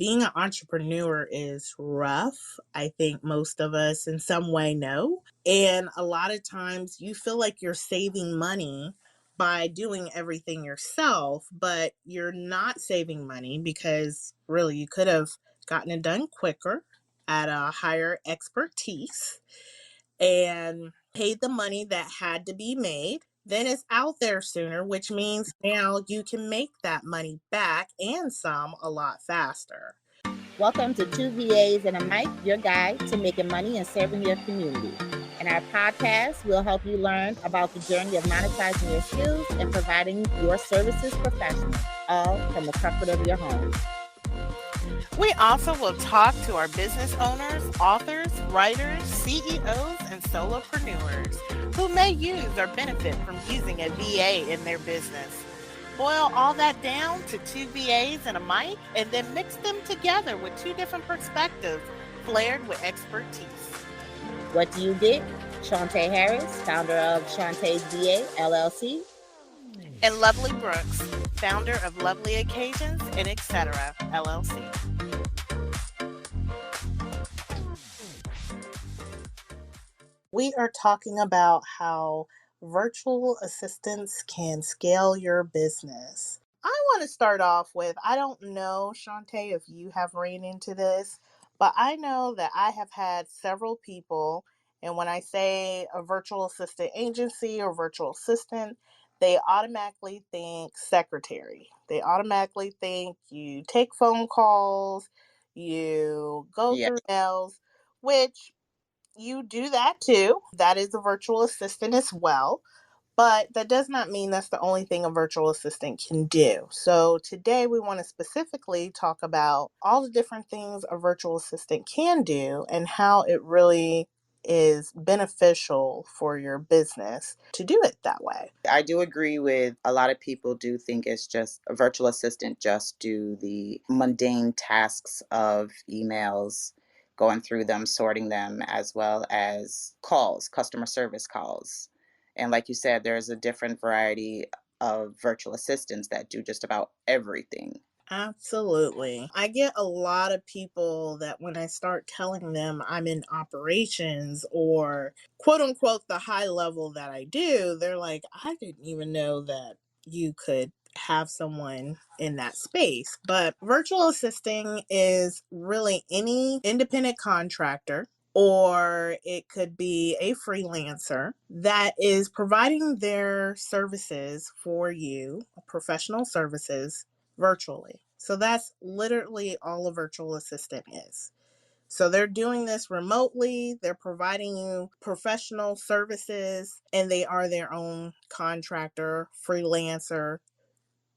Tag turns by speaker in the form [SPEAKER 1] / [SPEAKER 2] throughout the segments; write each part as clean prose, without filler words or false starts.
[SPEAKER 1] Being an entrepreneur is rough. I think most of us in some way know. And a lot of times you feel like you're saving money by doing everything yourself, but you're not saving money because really you could have gotten it done quicker at a higher expertise and paid the money that had to be made. Then it's out there sooner, which means now you can make that money back and some a lot faster.
[SPEAKER 2] Welcome to Two VAs and a Mic, your guide to making money and serving your community. In our podcast, we'll help you learn about the journey of monetizing your skills and providing your services professionally, all from the comfort of your home.
[SPEAKER 3] We also will talk to our business owners, authors, writers, CEOs, and solopreneurs who may use or benefit from using a VA in their business. Boil all that down to two VAs and a mic, and then mix them together with two different perspectives, flared with expertise.
[SPEAKER 2] What do you get? Shauntá Harris, founder of Shauntá's VA, LLC.
[SPEAKER 3] And Lovelee Brooks, founder of Lovelee Occasions and Etc., LLC.
[SPEAKER 1] We are talking about how virtual assistants can scale your business. I want to start off with, I don't know, Shauntá, if you have ran into this, but I know that I have had several people, and when I say a virtual assistant agency or virtual assistant, they automatically think secretary. They automatically think you take phone calls, you go
[SPEAKER 2] Yeah.
[SPEAKER 1] through emails, which you do that too. That is a virtual assistant as well. But that does not mean that's the only thing a virtual assistant can do. So today we want to specifically talk about all the different things a virtual assistant can do and how it really is beneficial for your business to do it that way.
[SPEAKER 4] I do agree with a lot of people do think it's just a virtual assistant just do the mundane tasks of emails, going through them, sorting them, as well as calls, customer service calls. And like you said, there's a different variety of virtual assistants that do just about everything.
[SPEAKER 1] Absolutely. I get a lot of people that when I start telling them I'm in operations or quote unquote the high level that I do, they're like, I didn't even know that you could have someone in that space. But virtual assisting is really any independent contractor or it could be a freelancer that is providing their services for you, professional services virtually. So that's literally all a virtual assistant is. So they're doing this remotely, they're providing you professional services, and they are their own contractor, freelancer,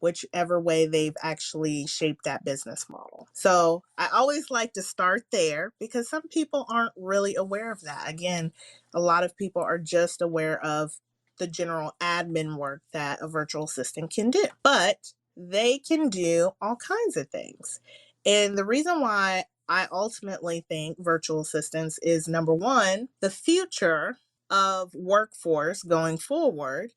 [SPEAKER 1] whichever way they've actually shaped that business model. So I always like to start there because some people aren't really aware of that. Again, a lot of people are just aware of the general admin work that a virtual assistant can do, but they can do all kinds of things. And the reason why I ultimately think virtual assistants is number one, the future of workforce going forward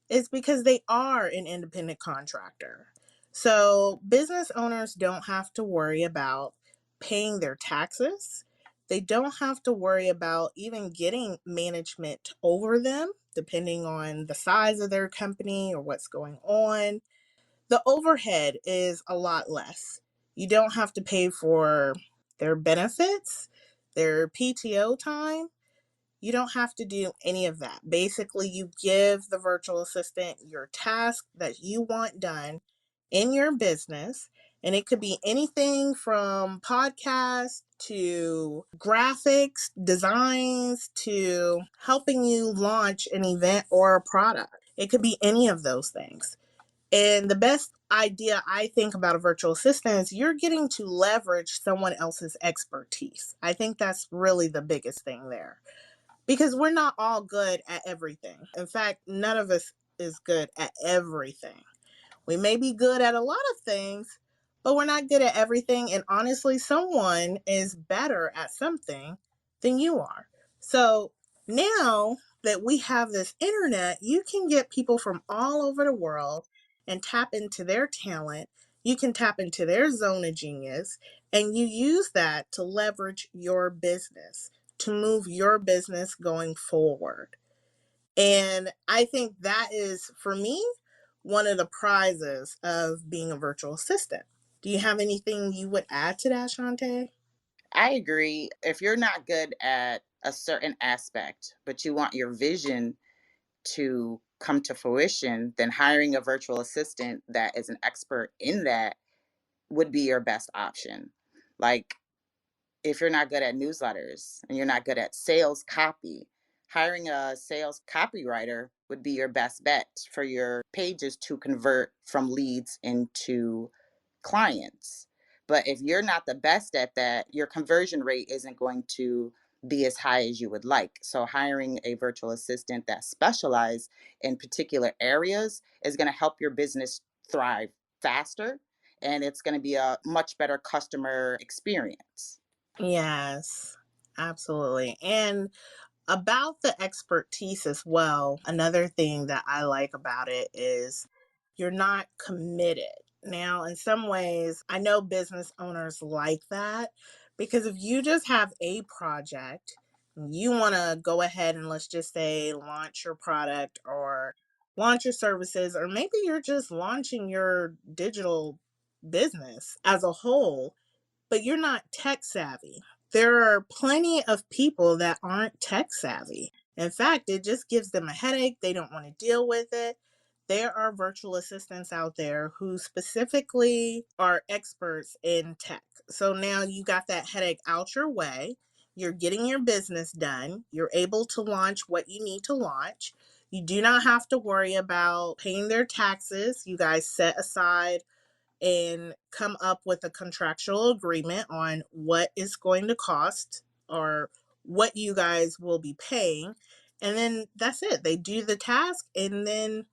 [SPEAKER 1] is because they are an independent contractor. So business owners don't have to worry about paying their taxes. They don't have to worry about even getting management over them, depending on the size of their company or what's going on. The overhead is a lot less. You don't have to pay for their benefits, their PTO time. You don't have to do any of that. Basically, you give the virtual assistant your task that you want done in your business. And it could be anything from podcasts to graphics, designs, to helping you launch an event or a product. It could be any of those things. And the best idea I think about a virtual assistant is you're getting to leverage someone else's expertise. I think that's really the biggest thing there because we're not all good at everything. In fact, none of us is good at everything. We may be good at a lot of things, but we're not good at everything. And honestly, someone is better at something than you are. So now that we have this internet, you can get people from all over the world and tap into their talent. you can tap into their zone of genius and you use that to leverage your business, to move your business going forward. And I think that is, for me, one of the prizes of being a virtual assistant. Do you have anything you would add to that, Shauntá?
[SPEAKER 4] I agree. If you're not good at a certain aspect, but you want your vision to come to fruition, then hiring a virtual assistant that is an expert in that would be your best option. Like, if you're not good at newsletters and you're not good at sales copy, hiring a sales copywriter would be your best bet for your pages to convert from leads into clients. But if you're not the best at that, your conversion rate isn't going to be as high as you would like. So hiring a virtual assistant that specializes in particular areas is going to help your business thrive faster, and it's going to be a much better customer experience.
[SPEAKER 1] Yes, absolutely. And about the expertise as well, another thing that I like about it is you're not committed. Now, in some ways, I know business owners like that because if you just have a project, you want to go ahead and, let's just say, launch your product or launch your services, or maybe you're just launching your digital business as a whole, but you're not tech savvy. There are plenty of people that aren't tech savvy. In fact, it just gives them a headache. They don't want to deal with it. There are virtual assistants out there who specifically are experts in tech. So now you got that headache out your way. You're getting your business done. You're able to launch what you need to launch. You do not have to worry about paying their taxes. You guys set aside and come up with a contractual agreement on what it's going to cost or what you guys will be paying. And then that's it. They do the task and then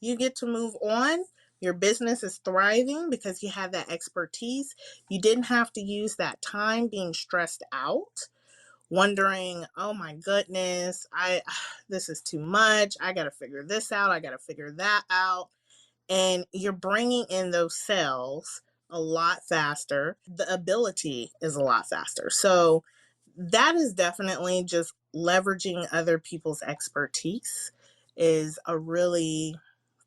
[SPEAKER 1] you get to move on. Your business is thriving because you have that expertise. You didn't have to use that time being stressed out, wondering, oh my goodness, I this is too much. I got to figure this out. I got to figure that out, and you're bringing in those sales a lot faster. The ability is a lot faster. So that is definitely just leveraging other people's expertise is a really,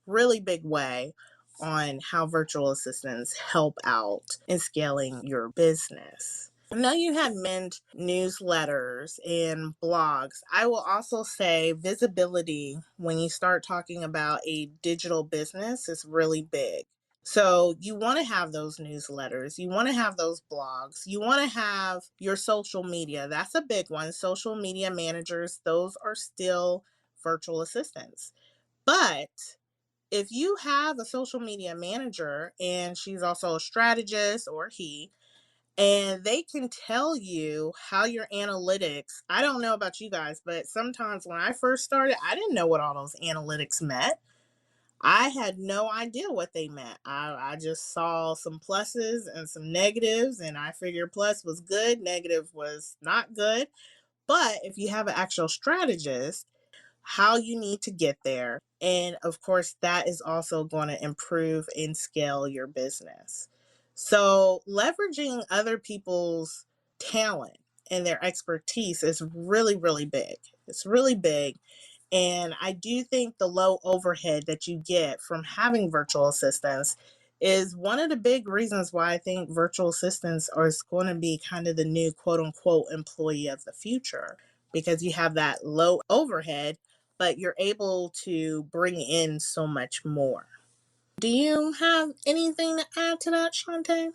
[SPEAKER 1] really big way on how virtual assistants help out in scaling your business. I know you had mentioned newsletters and blogs. I will also say visibility when you start talking about a digital business is really big. So you want to have those newsletters, you want to have those blogs, you want to have your social media. That's a big one. Social media managers, those are still virtual assistants. But if you have a social media manager and she's also a strategist, or he, and they can tell you how your analytics, I don't know about you guys, but sometimes when I first started, I didn't know what all those analytics meant. I had no idea what they meant. I just saw some pluses and some negatives, and I figured plus was good, negative was not good. But if you have an actual strategist, how you need to get there. And of course, that is also going to improve and scale your business. So, leveraging other people's talent and their expertise is really, really big. It's really big. And I do think the low overhead that you get from having virtual assistants is one of the big reasons why I think virtual assistants are going to be kind of the new quote unquote employee of the future, because you have that low overhead, but you're able to bring in so much more. Do you have anything to add to that, Shauntá?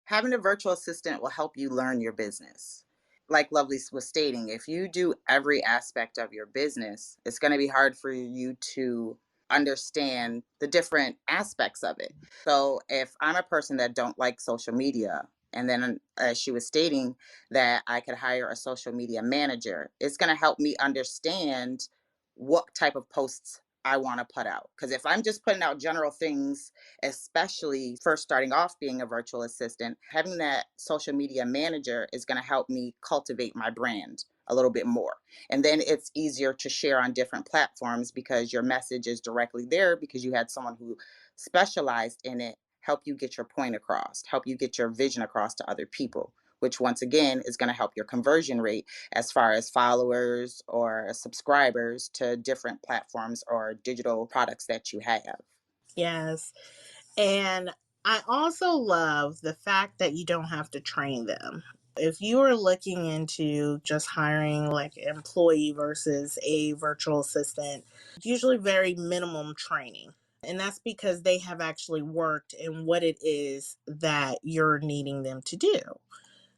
[SPEAKER 4] Having a virtual assistant will help you learn your business. Like Lovely was stating, if you do every aspect of your business, it's going to be hard for you to understand the different aspects of it. So if I'm a person that don't like social media, and then as she was stating that I could hire a social media manager, it's going to help me understand what type of posts I want to put out. Because if I'm just putting out general things, especially first starting off being a virtual assistant, having that social media manager is going to help me cultivate my brand a little bit more. And then it's easier to share on different platforms because your message is directly there because you had someone who specialized in it help you get your point across, help you get your vision across to other people, which once again is going to help your conversion rate as far as followers or subscribers to different platforms or digital products that you have.
[SPEAKER 1] Yes. And I also love the fact that you don't have to train them. If you are looking into just hiring like an employee versus a virtual assistant, usually very minimum training. And that's because they have actually worked in what it is that you're needing them to do.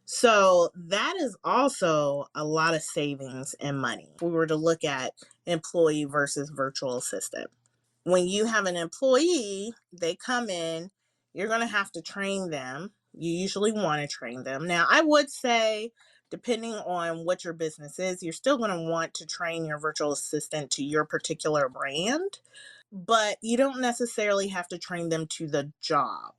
[SPEAKER 1] So that is also a lot of savings and money. If we were to look at employee versus virtual assistant. When you have an employee, they come in, you're going to have to train them. You usually want to train them. Now, I would say, depending on what your business is, you're still going to want to train your virtual assistant to your particular brand, but you don't necessarily have to train them to the job.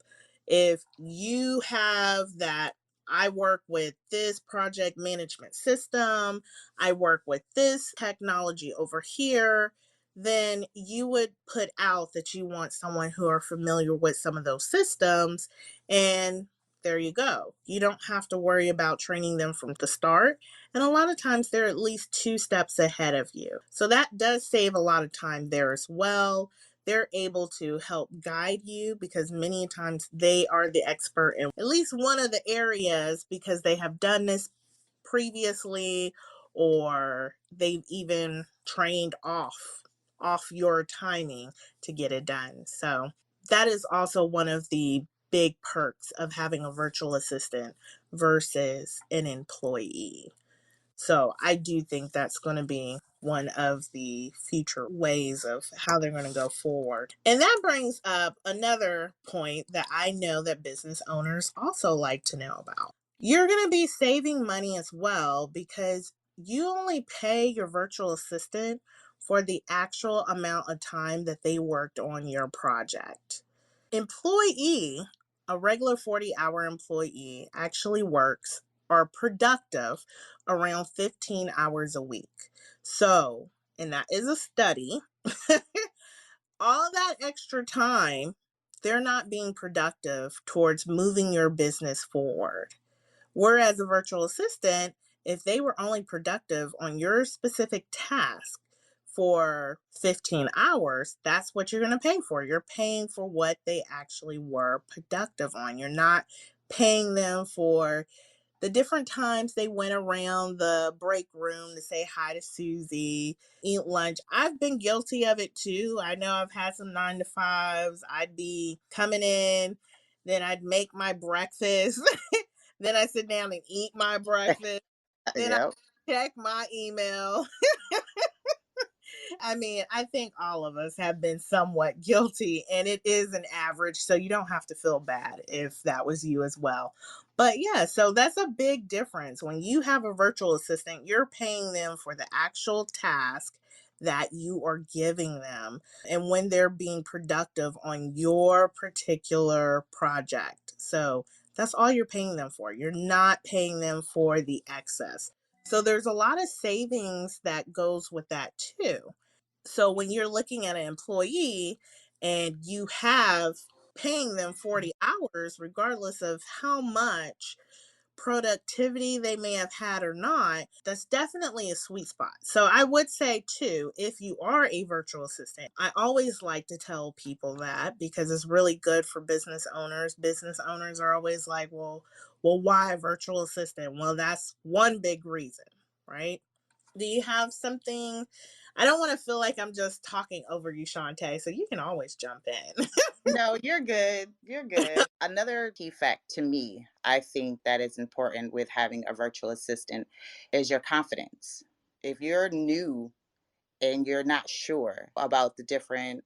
[SPEAKER 1] If you have that, I work with this project management system, I work with this technology over here, then you would put out that you want someone who are familiar with some of those systems, and there you go. You don't have to worry about training them from the start. And a lot of times they're at least 2 steps ahead of you. So that does save a lot of time there as well. They're able to help guide you because many times they are the expert in at least one of the areas because they have done this previously, or they've even trained off your timing to get it done. So that is also one of the big perks of having a virtual assistant versus an employee. So I do think that's going to be one of the future ways of how they're going to go forward. And that brings up another point that I know that business owners also like to know about. You're going to be saving money as well because you only pay your virtual assistant for the actual amount of time that they worked on your project. Employee, a regular 40-hour employee, actually works or productive around 15 hours a week. So, and that is a study, all that extra time, they're not being productive towards moving your business forward. Whereas a virtual assistant, if they were only productive on your specific task for 15 hours, that's what you're going to pay for. You're paying for what they actually were productive on. You're not paying them for the different times they went around the break room to say hi to Susie, eat lunch. I've been guilty of it too. I know I've had some 9 to 5s. I'd be coming in, then I'd make my breakfast. Then I sit down and eat my breakfast. Then I
[SPEAKER 4] Yep.
[SPEAKER 1] check my email. I mean, I think all of us have been somewhat guilty, and it is an average, so you don't have to feel bad if that was you as well. But yeah, so that's a big difference. When you have a virtual assistant, you're paying them for the actual task that you are giving them and when they're being productive on your particular project. So that's all you're paying them for. You're not paying them for the excess. So there's a lot of savings that goes with that too. So when you're looking at an employee and you have paying them 40 hours, regardless of how much productivity they may have had or not, that's definitely a sweet spot. So I would say too, if you are a virtual assistant, I always like to tell people that because it's really good for business owners. Business owners are always like, well, why a virtual assistant? Well, that's one big reason, right? Do you have something? I don't want to feel like I'm just talking over you, Shauntá, so you can always jump in.
[SPEAKER 4] No, you're good. You're good. Another key fact to me, I think that is important with having a virtual assistant is your confidence. If you're new and you're not sure about the different,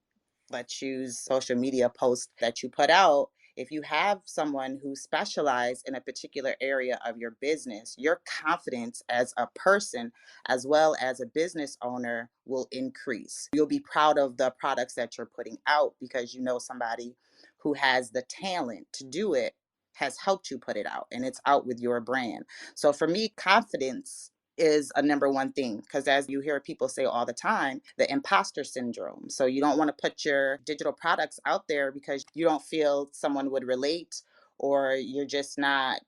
[SPEAKER 4] let's use social media posts that you put out, if you have someone who specializes in a particular area of your business, your confidence as a person as well as a business owner will increase. You'll be proud of the products that you're putting out because you know somebody who has the talent to do it has helped you put it out and it's out with your brand. So for me, confidence is a number one thing, because as you hear people say all the time, the imposter syndrome. So you don't want to put your digital products out there because you don't feel someone would relate, or you're just not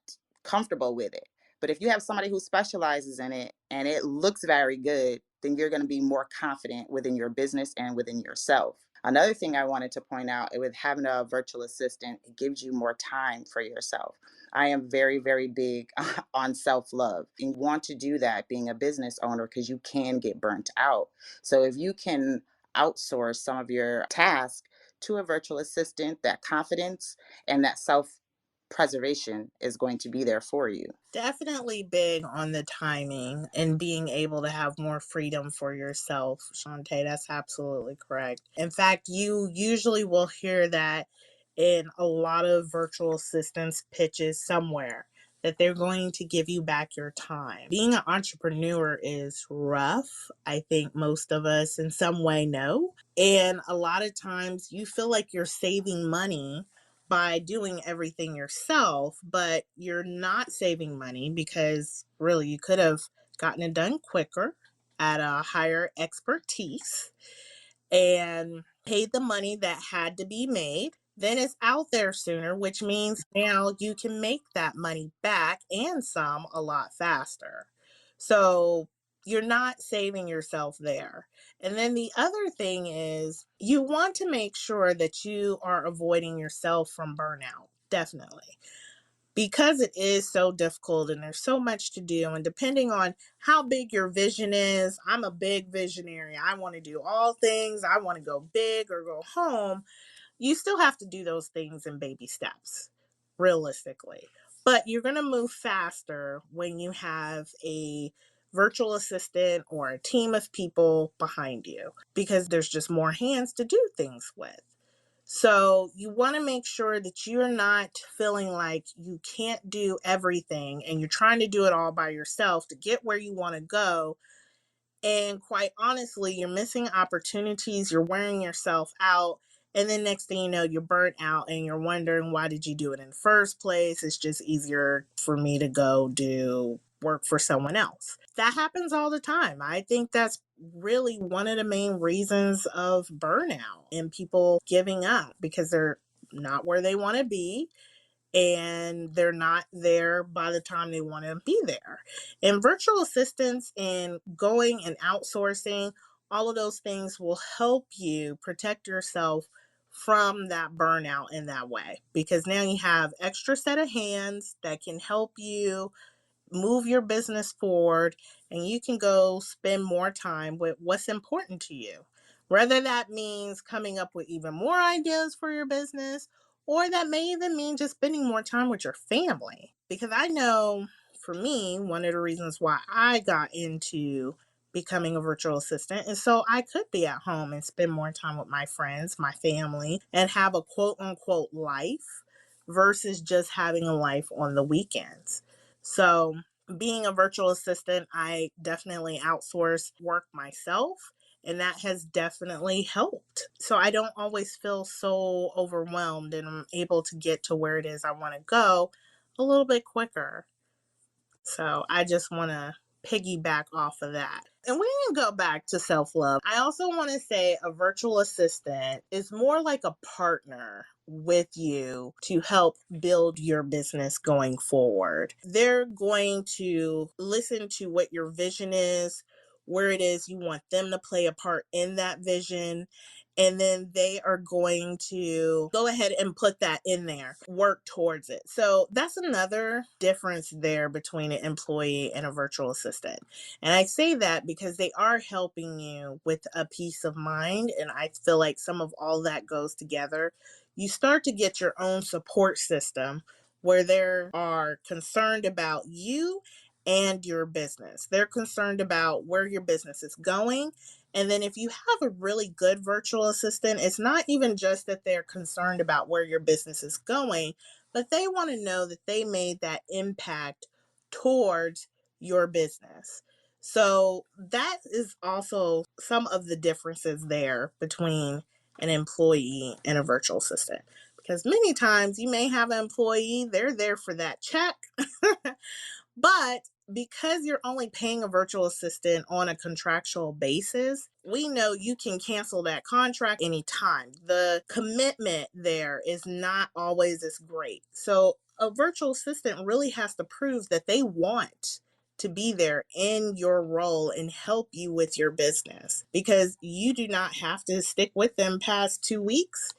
[SPEAKER 4] comfortable with it. But if you have somebody who specializes in it and it looks very good, then you're going to be more confident within your business and within yourself. Another thing I wanted to point out with having a virtual assistant, it gives you more time for yourself. I am very, very big on self love. You want to do that being a business owner because you can get burnt out. So if you can outsource some of your tasks to a virtual assistant, that confidence and that self preservation is going to be there for you.
[SPEAKER 1] Definitely big on the timing and being able to have more freedom for yourself, Shauntá. That's absolutely correct. In fact, you usually will hear that in a lot of virtual assistants pitches somewhere, that they're going to give you back your time. Being an entrepreneur is rough. I think most of us in some way know. And a lot of times you feel like you're saving money by doing everything yourself, but you're not saving money because really you could have gotten it done quicker at a higher expertise and paid the money that had to be made. Then it's out there sooner, which means now you can make that money back and some a lot faster. So you're not saving yourself there. And then the other thing is you want to make sure that you are avoiding yourself from burnout. Definitely. Because it is so difficult and there's so much to do, and depending on how big your vision is, I'm a big visionary. I want to do all things. I want to go big or go home. You still have to do those things in baby steps, realistically. But you're going to move faster when you have a virtual assistant or a team of people behind you because there's just more hands to do things with. So you want to make sure that you're not feeling like you can't do everything and you're trying to do it all by yourself to get where you want to go. And quite honestly, you're missing opportunities, you're wearing yourself out. And then next thing you know, you're burnt out and you're wondering, why did you do it in the first place? It's just easier for me to go do work for someone else. That happens all the time. I think that's really one of the main reasons of burnout and people giving up because they're not where they want to be and they're not there by the time they want to be there. And virtual assistants and going and outsourcing, all of those things will help you protect yourself from that burnout in that way because now you have extra set of hands that can help you move your business forward and you can go spend more time with what's important to you. Whether that means coming up with even more ideas for your business, or that may even mean just spending more time with your family. Because I know for me, one of the reasons why I got into becoming a virtual assistant is so I could be at home and spend more time with my friends, my family, and have a quote unquote life versus just having a life on the weekends. So, being a virtual assistant, I definitely outsource work myself, and that has definitely helped. So, I don't always feel so overwhelmed and I'm able to get to where it is I want to go a little bit quicker. So, I just want to piggyback off of that. And we can go back to self love. I also want to say a virtual assistant is more like a partner with you to help build your business going forward. They're going to listen to what your vision is, where it is you want them to play a part in that vision. And then they are going to go ahead and put that in there, work towards it. So that's another difference there between an employee and a virtual assistant. And I say that because they are helping you with a peace of mind. And I feel like some of all that goes together. You start to get your own support system where they are concerned about you and your business. They're concerned about where your business is going. And then if you have a really good virtual assistant, it's not even just that they're concerned about where your business is going, but they want to know that they made that impact towards your business. So that is also some of the differences there between an employee and a virtual assistant. Because many times you may have an employee, they're there for that check, but because you're only paying a virtual assistant on a contractual basis, we know you can cancel that contract anytime. The commitment there is not always as great. So a virtual assistant really has to prove that they want to be there in your role and help you with your business, because you do not have to stick with them past 2 weeks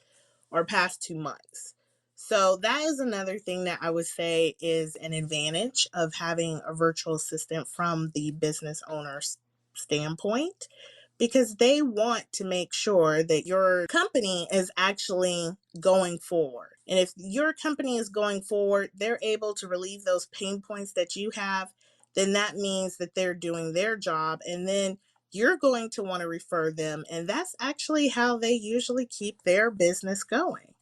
[SPEAKER 1] or past 2 months. So that is another thing that I would say is an advantage of having a virtual assistant from the business owner's standpoint, because they want to make sure that your company is actually going forward. And if your company is going forward, they're able to relieve those pain points that you have, then that means that they're doing their job. And then you're going to want to refer them. And that's actually how they usually keep their business going.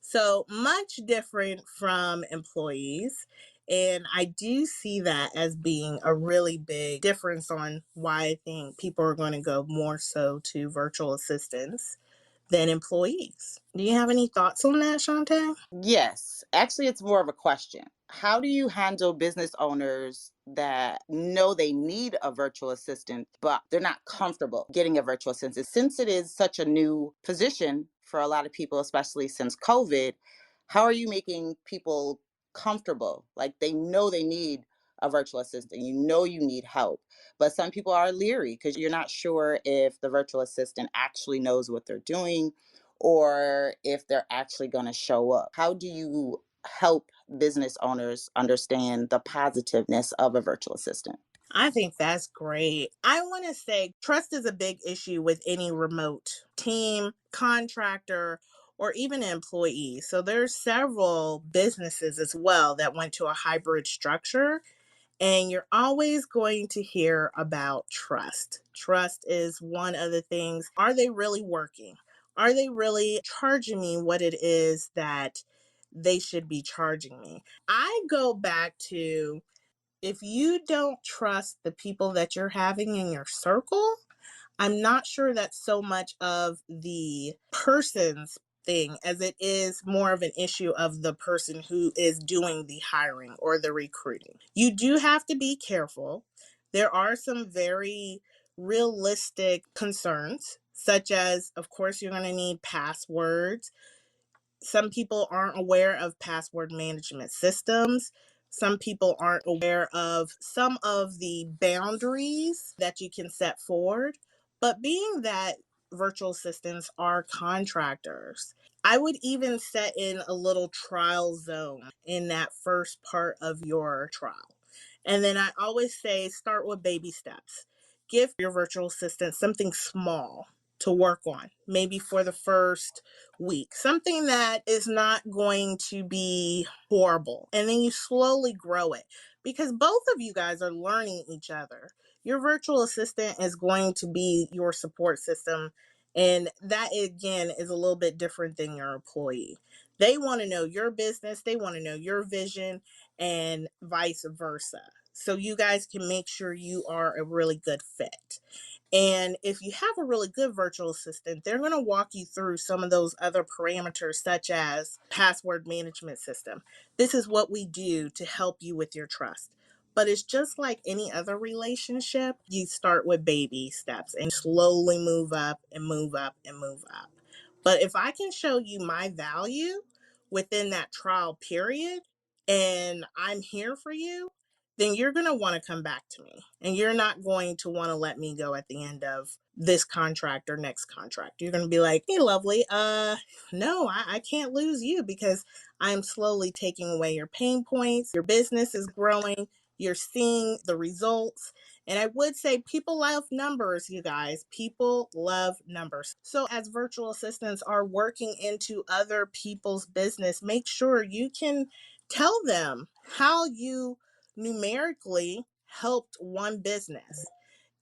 [SPEAKER 1] So much different from employees. And I do see that as being a really big difference on why I think people are going to go more so to virtual assistants than employees. Do you have any thoughts on that, Shauntá?
[SPEAKER 4] Yes, actually, it's more of a question. How do you handle business owners that know they need a virtual assistant, but they're not comfortable getting a virtual assistant? Since it is such a new position for a lot of people, especially since COVID, how are you making people comfortable? Like they know they need a virtual assistant, you know you need help, but some people are leery because you're not sure if the virtual assistant actually knows what they're doing or if they're actually going to show up. How do you help business owners understand the positiveness of a virtual assistant?
[SPEAKER 1] I think that's great. I want to say trust is a big issue with any remote team, contractor, or even employee. So there's several businesses as well that went to a hybrid structure, and you're always going to hear about trust. Trust is one of the things. Are they really working? Are they really charging me what it is that they should be charging me? I go back to, if you don't trust the people that you're having in your circle, I'm not sure that's so much of the person's thing as it is more of an issue of the person who is doing the hiring or the recruiting. You do have to be careful. There are some very realistic concerns, such as, of course, you're going to need passwords. Some people aren't aware of password management systems. Some people aren't aware of some of the boundaries that you can set forward. But being that virtual assistants are contractors, I would even set in a little trial zone in that first part of your trial. And then I always say start with baby steps. Give your virtual assistant something small to work on, maybe for the first week, something that is not going to be horrible. And then you slowly grow it, because both of you guys are learning each other. Your virtual assistant is going to be your support system. And that, again, is a little bit different than your employee. They want to know your business, they want to know your vision, and vice versa. So you guys can make sure you are a really good fit. And if you have a really good virtual assistant, they're going to walk you through some of those other parameters, such as password management system. This is what we do to help you with your trust. But it's just like any other relationship. You start with baby steps and slowly move up and move up and move up. But if I can show you my value within that trial period and I'm here for you, then you're going to want to come back to me, and you're not going to want to let me go at the end of this contract or next contract. You're going to be like, hey, Lovely, no, I can't lose you, because I'm slowly taking away your pain points. Your business is growing. You're seeing the results. And I would say people love numbers, you guys. People love numbers. So as virtual assistants are working into other people's business, make sure you can tell them how you numerically helped one business,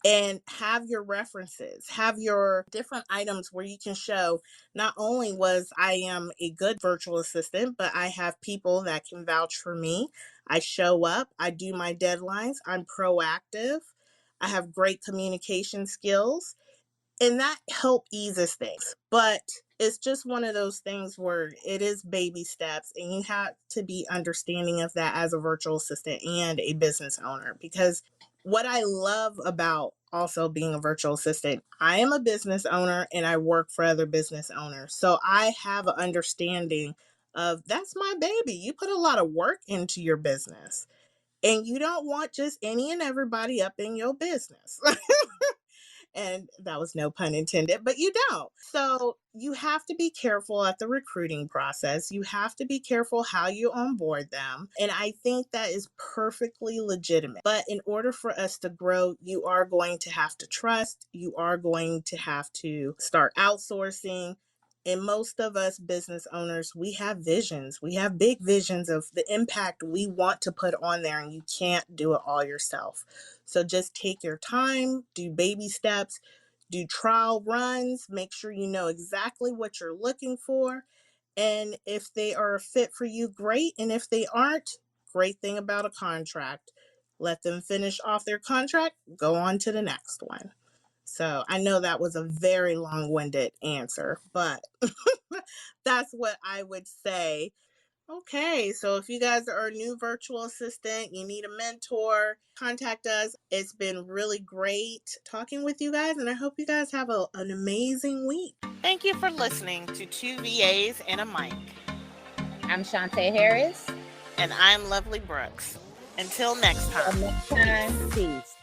[SPEAKER 1] and have your references, have your different items where you can show not only was I am a good virtual assistant, but I have people that can vouch for me. I show up, I do my deadlines, I'm proactive, I have great communication skills, And that helped eases things. But it's just one of those things where it is baby steps, and you have to be understanding of that as a virtual assistant and a business owner. Because what I love about also being a virtual assistant, I am a business owner and I work for other business owners. So I have an understanding of that's my baby. You put a lot of work into your business, and you don't want just any and everybody up in your business. And that was no pun intended, but you don't. So you have to be careful at the recruiting process. You have to be careful how you onboard them. And I think that is perfectly legitimate. But in order for us to grow, you are going to have to trust, you are going to have to start outsourcing. And most of us business owners, we have visions. We have big visions of the impact we want to put on there, and you can't do it all yourself. So just take your time, do baby steps, do trial runs, make sure you know exactly what you're looking for. And if they are a fit for you, great. And if they aren't, great thing about a contract. Let them finish off their contract, go on to the next one. So I know that was a very long-winded answer, but that's what I would say. Okay, so if you guys are a new virtual assistant, you need a mentor, contact us. It's been really great talking with you guys, and I hope you guys have an amazing week.
[SPEAKER 3] Thank you for listening to Two VAs and a Mic.
[SPEAKER 2] I'm Shauntá Harris.
[SPEAKER 3] And I'm Lovelee Brooks. Until next time.
[SPEAKER 2] Until next time, peace.